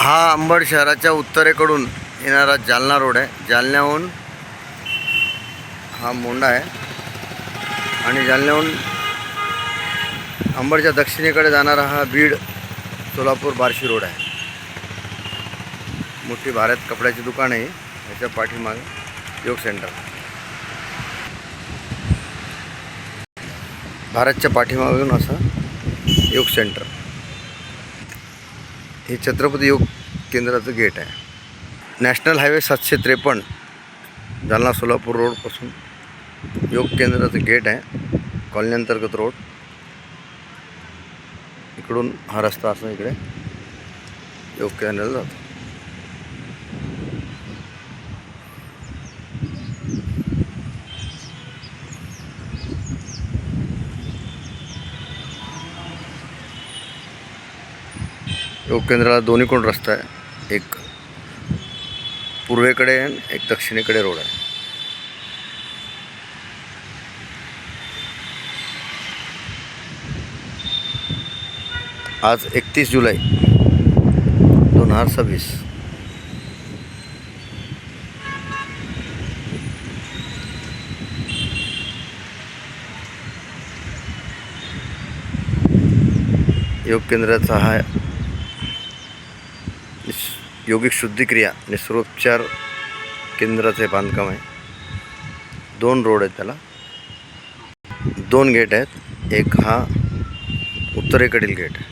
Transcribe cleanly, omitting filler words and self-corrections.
हा अंबड शहराच्या उत्तरेकडून येणारा जालना रोड आहे. जालन्याहून हा मोंडा आहे आणि जालन्याहून अंबडच्या दक्षिणेकडे जाणारा हा बीड सोलापूर बार्शी रोड आहे. मोठी भारत कपड्याची दुकान आहे. याच्या पाठीमागे योग सेंटर. भारतच्या पाठीमागून असं योग सेंटर. हे छत्रपती योग केंद्राचं गेट आहे. नॅशनल हायवे 753 जालना सोलापूर रोडपासून योग केंद्राचं गेट आहे. कॉलनी अंतर्गत रोड. इकडून हा रस्ता असं इकडे योग केंद्राला जातो. योग केंद्राला दोन्हीकडून रस्ता आहे. एक पूर्वेकडे आहे, एक दक्षिणेकडे रोड आहे. आज 31 जुलै 2026. योग केंद्राचा हा योगिक शुद्धिक्रिया निसर्गोपचार केंद्राचे बांधकाम आहे. 2 रोड आहेत, त्याला 2 गेट आहेत. एक हा उत्तरेकडील गेट आहे.